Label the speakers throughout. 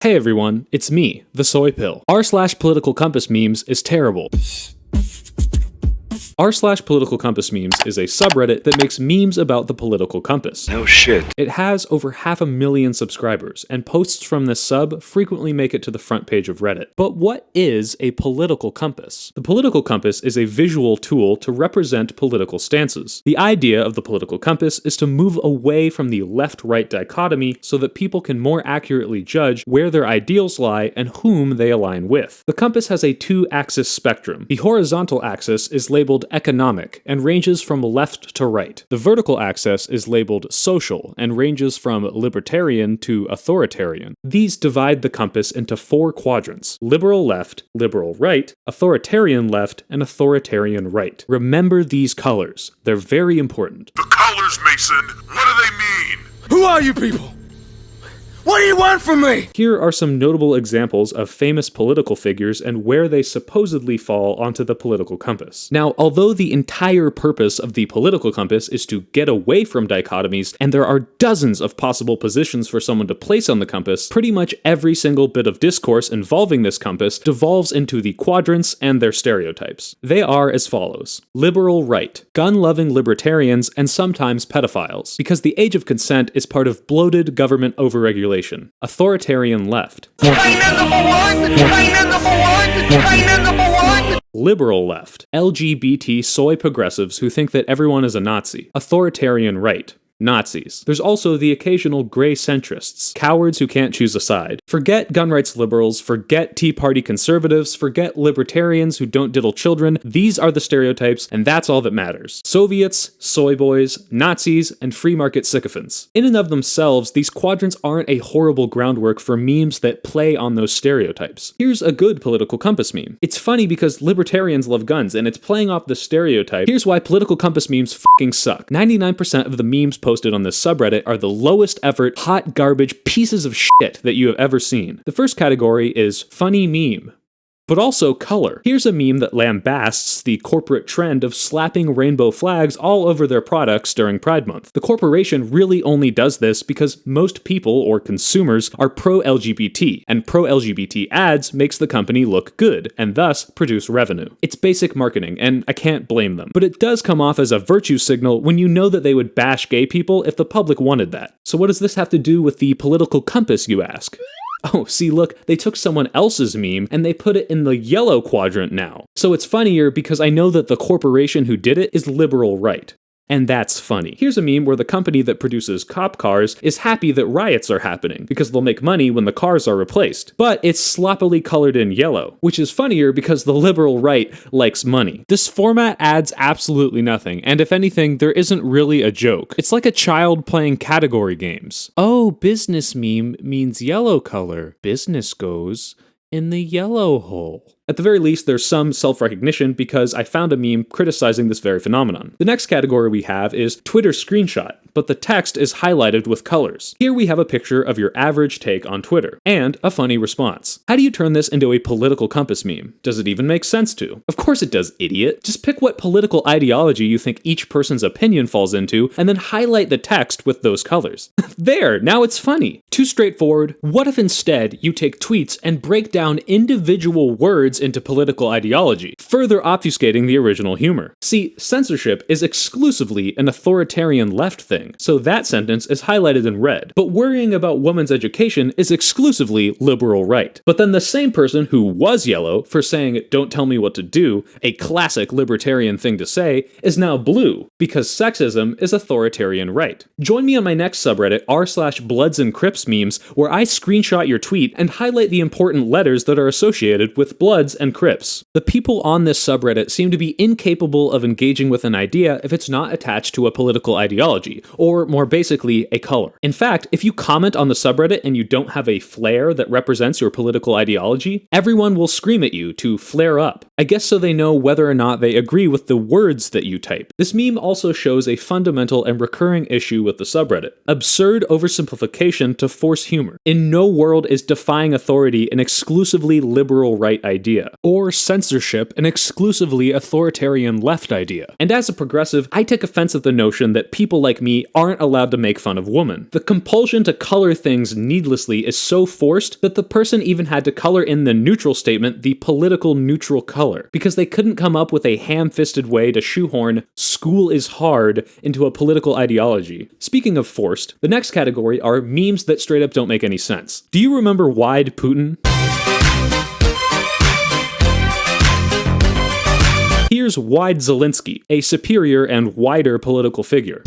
Speaker 1: Hey everyone, it's me, the Soy Pill. r/PoliticalCompassMemes is terrible. r/PoliticalCompassMemes is a subreddit that makes memes about the political compass.
Speaker 2: No shit.
Speaker 1: It has over 500,000 subscribers, and posts from this sub frequently make it to the front page of Reddit. But what is a political compass? The political compass is a visual tool to represent political stances. The idea of the political compass is to move away from the left-right dichotomy so that people can more accurately judge where their ideals lie and whom they align with. The compass has a two-axis spectrum. The horizontal axis is labeled economic and ranges from left to right. The vertical axis is labeled social and ranges from libertarian to authoritarian. These divide the compass into 4 quadrants: liberal left, liberal right, authoritarian left, and authoritarian right. Remember these colors. They're very important.
Speaker 3: The colors, Mason! What do they mean?
Speaker 4: Who are you people? What do you want from me?
Speaker 1: Here are some notable examples of famous political figures and where they supposedly fall onto the political compass. Now, although the entire purpose of the political compass is to get away from dichotomies, and there are dozens of possible positions for someone to place on the compass, pretty much every single bit of discourse involving this compass devolves into the quadrants and their stereotypes. They are as follows: liberal right, gun-loving libertarians, and sometimes pedophiles, because the age of consent is part of bloated government overregulation. Authoritarian left. Liberal left. LGBT soy progressives who think that everyone is a Nazi. Authoritarian right. Nazis. There's also the occasional gray centrists, cowards who can't choose a side. Forget gun rights liberals, forget Tea Party conservatives, forget libertarians who don't diddle children. These are the stereotypes, and that's all that matters. Soviets, soy boys, Nazis, and free market sycophants. In and of themselves, these quadrants aren't a horrible groundwork for memes that play on those stereotypes. Here's a good political compass meme. It's funny because libertarians love guns, and it's playing off the stereotype. Here's why political compass memes fucking suck. 99% of the memes posted on this subreddit are the lowest effort, hot garbage pieces of shit that you have ever seen. The first category is funny meme, but also color. Here's a meme that lambasts the corporate trend of slapping rainbow flags all over their products during Pride Month. The corporation really only does this because most people, or consumers, are pro-LGBT, and pro-LGBT ads makes the company look good, and thus produce revenue. It's basic marketing, and I can't blame them. But it does come off as a virtue signal when you know that they would bash gay people if the public wanted that. So what does this have to do with the political compass, you ask? Oh, see, look, they took someone else's meme and they put it in the yellow quadrant now. So it's funnier because I know that the corporation who did it is liberal right. And that's funny. Here's a meme where the company that produces cop cars is happy that riots are happening because they'll make money when the cars are replaced. But it's sloppily colored in yellow, which is funnier because the liberal right likes money. This format adds absolutely nothing, and if anything, there isn't really a joke. It's like a child playing category games. Oh, business meme means yellow color. Business goes in the yellow hole. At the very least, there's some self-recognition because I found a meme criticizing this very phenomenon. The next category we have is Twitter screenshot, but the text is highlighted with colors. Here we have a picture of your average take on Twitter, and a funny response. How do you turn this into a political compass meme? Does it even make sense to? Of course it does, idiot. Just pick what political ideology you think each person's opinion falls into, and then highlight the text with those colors. There, now it's funny. Too straightforward. What if instead you take tweets and break down individual words into political ideology, further obfuscating the original humor? See, censorship is exclusively an authoritarian left thing, so that sentence is highlighted in red. But worrying about women's education is exclusively liberal right. But then the same person who was yellow for saying "don't tell me what to do," a classic libertarian thing to say, is now blue because sexism is authoritarian right. Join me on my next subreddit r/Bloods and Crips memes, where I screenshot your tweet and highlight the important letters that are associated with Bloods and Crips. The people on this subreddit seem to be incapable of engaging with an idea if it's not attached to a political ideology, or more basically, a color. In fact, if you comment on the subreddit and you don't have a flare that represents your political ideology, everyone will scream at you to flare up. I guess so they know whether or not they agree with the words that you type. This meme also shows a fundamental and recurring issue with the subreddit: absurd oversimplification to force humor. In no world is defying authority an exclusively liberal right idea, or censorship an exclusively authoritarian left idea. And as a progressive, I take offense at the notion that people like me enemy aren't allowed to make fun of women. The compulsion to color things needlessly is so forced that the person even had to color in the neutral statement the political neutral color, because they couldn't come up with a ham-fisted way to shoehorn "school is hard" into a political ideology. Speaking of forced, the next category are memes that straight up don't make any sense. Do you remember Wide Putin? Here's Wide Zelensky, a superior and wider political figure.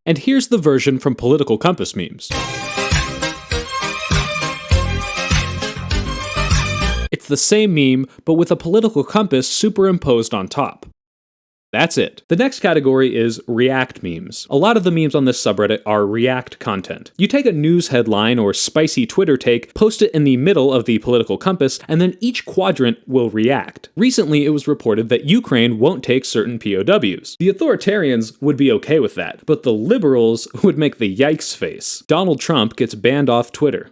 Speaker 1: And here's the version from Political Compass Memes. It's the same meme, but with a political compass superimposed on top. That's it. The next category is React memes. A lot of the memes on this subreddit are React content. You take a news headline or spicy Twitter take, post it in the middle of the political compass, and then each quadrant will react. Recently, it was reported that Ukraine won't take certain POWs. The authoritarians would be okay with that, but the liberals would make the yikes face. Donald Trump gets banned off Twitter.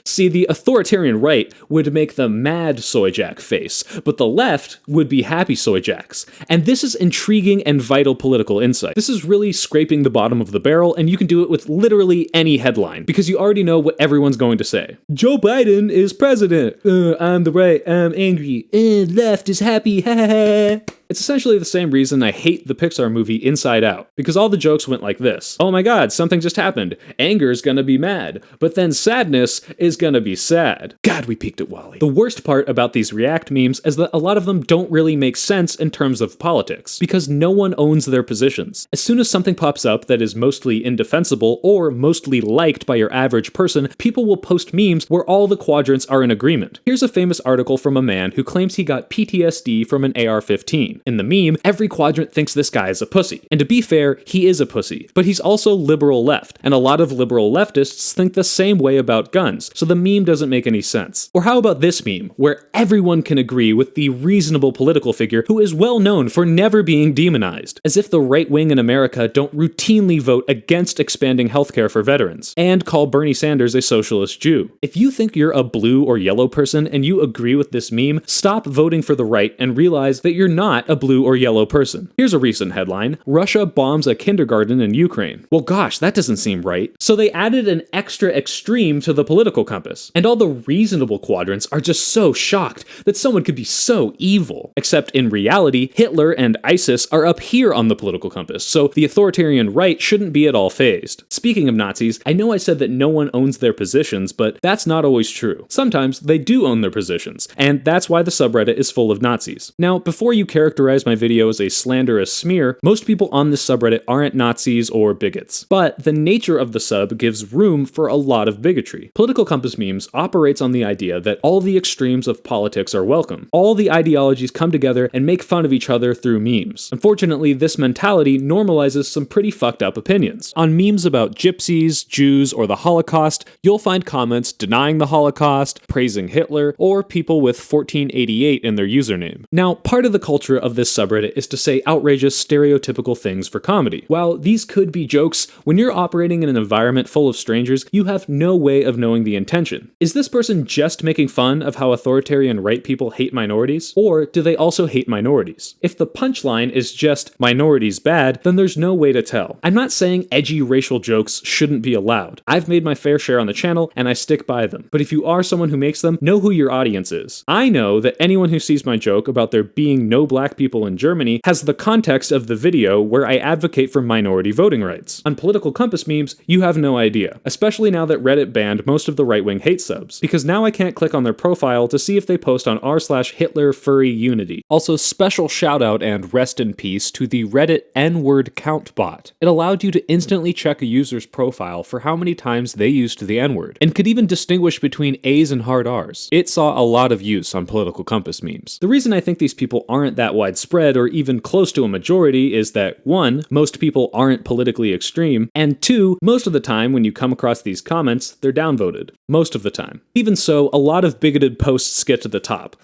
Speaker 1: See, the authoritarian right would make the mad soyjack face, but the left would be happy soyjacks. And this is intriguing and vital political insight. This is really scraping the bottom of the barrel, and you can do it with literally any headline, because you already know what everyone's going to say. Joe Biden is president. I'm the right, I'm angry. Left is happy, ha ha ha. It's essentially the same reason I hate the Pixar movie Inside Out, because all the jokes went like this. Oh my god, something just happened. Anger's gonna be mad, but then sadness is gonna be sad. God, we peaked at Wall-E. The worst part about these React memes is that a lot of them don't really make sense in terms of politics, because no one owns their positions. As soon as something pops up that is mostly indefensible or mostly liked by your average person, people will post memes where all the quadrants are in agreement. Here's a famous article from a man who claims he got PTSD from an AR-15. In the meme, every quadrant thinks this guy is a pussy. And to be fair, he is a pussy, but he's also liberal left, and a lot of liberal leftists think the same way about guns, so the meme doesn't make any sense. Or how about this meme, where everyone can agree with the reasonable political figure who is well known for never being demonized, as if the right wing in America don't routinely vote against expanding healthcare for veterans, and call Bernie Sanders a socialist Jew. If you think you're a blue or yellow person and you agree with this meme, stop voting for the right and realize that you're not a blue or yellow person. Here's a recent headline: Russia bombs a kindergarten in Ukraine. Well gosh, that doesn't seem right. So they added an extra extreme to the political compass. And all the reasonable quadrants are just so shocked that someone could be so evil. Except in reality, Hitler and ISIS are up here on the political compass, so the authoritarian right shouldn't be at all fazed. Speaking of Nazis, I know I said that no one owns their positions, but that's not always true. Sometimes they do own their positions, and that's why the subreddit is full of Nazis. Now, before you characterize my video as a slanderous smear, most people on this subreddit aren't Nazis or bigots. But the nature of the sub gives room for a lot of bigotry. Political Compass Memes operates on the idea that all the extremes of politics are welcome. All the ideologies come together and make fun of each other through memes. Unfortunately, this mentality normalizes some pretty fucked up opinions. On memes about gypsies, Jews, or the Holocaust, you'll find comments denying the Holocaust, praising Hitler, or people with 1488 in their username. Now, part of the culture of this subreddit is to say outrageous, stereotypical things for comedy. While these could be jokes, when you're operating in an environment full of strangers, you have no way of knowing the intention. Is this person just making fun of how authoritarian right people hate minorities? Or do they also hate minorities? If the punchline is just minorities bad, then there's no way to tell. I'm not saying edgy racial jokes shouldn't be allowed. I've made my fair share on the channel, and I stick by them. But if you are someone who makes them, know who your audience is. I know that anyone who sees my joke about there being no black people in Germany has the context of the video where I advocate for minority voting rights. On Political Compass Memes, you have no idea, especially now that Reddit banned most of the right-wing hate subs, because now I can't click on their profile to see if they post on r/Hitler furry unity. Also, special shout out and rest in peace to the Reddit N-word count bot. It allowed you to instantly check a user's profile for how many times they used the N-word, and could even distinguish between A's and hard R's. It saw a lot of use on Political Compass Memes. The reason I think these people aren't that widespread or even close to a majority is that 1, most people aren't politically extreme, and 2, most of the time when you come across these comments, they're downvoted. Most of the time. Even so, a lot of bigoted posts get to the top.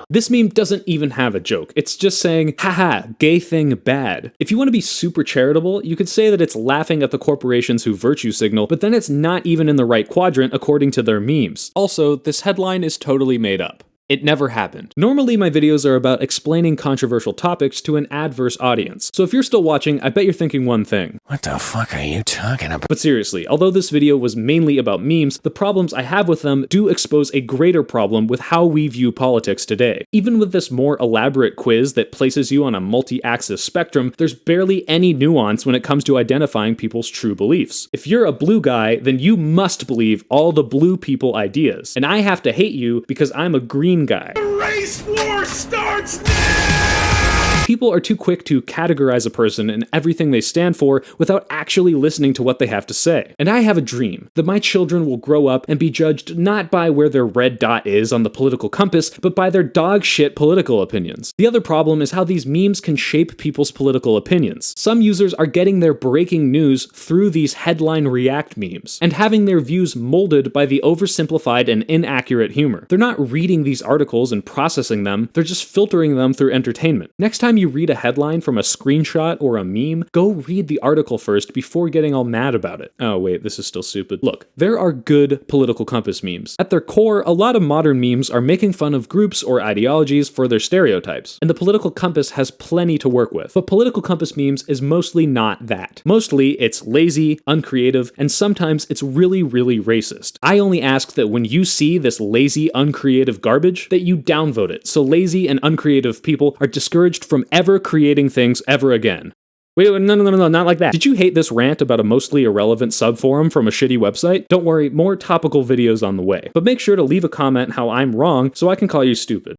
Speaker 1: This meme doesn't even have a joke. It's just saying, haha, gay thing bad. If you want to be super charitable, you could say that it's laughing at the corporations who virtue signal, but then it's not even in the right quadrant according to their memes. Also, this headline is totally made up. It never happened. Normally, my videos are about explaining controversial topics to an adverse audience. So if you're still watching, I bet you're thinking one thing.
Speaker 4: What the fuck are you talking about?
Speaker 1: But seriously, although this video was mainly about memes, the problems I have with them do expose a greater problem with how we view politics today. Even with this more elaborate quiz that places you on a multi-axis spectrum, there's barely any nuance when it comes to identifying people's true beliefs. If you're a blue guy, then you must believe all the blue people ideas. And I have to hate you because I'm a green guy.
Speaker 3: The race war starts now!
Speaker 1: People are too quick to categorize a person and everything they stand for without actually listening to what they have to say. And I have a dream that my children will grow up and be judged not by where their red dot is on the political compass, but by their dog shit political opinions. The other problem is how these memes can shape people's political opinions. Some users are getting their breaking news through these headline react memes, and having their views molded by the oversimplified and inaccurate humor. They're not reading these articles and processing them, they're just filtering them through entertainment. Next time you read a headline from a screenshot or a meme, go read the article first before getting all mad about it. Oh wait, this is still stupid. Look, there are good political compass memes. At their core, a lot of modern memes are making fun of groups or ideologies for their stereotypes, and the political compass has plenty to work with. But political compass memes is mostly not that. Mostly, it's lazy, uncreative, and sometimes it's really, really racist. I only ask that when you see this lazy, uncreative garbage, that you downvote it, so lazy and uncreative people are discouraged from ever creating things ever again. Wait, no, not like that. Did you hate this rant about a mostly irrelevant subforum from a shitty website? Don't worry, more topical videos on the way. But make sure to leave a comment how I'm wrong so I can call you stupid.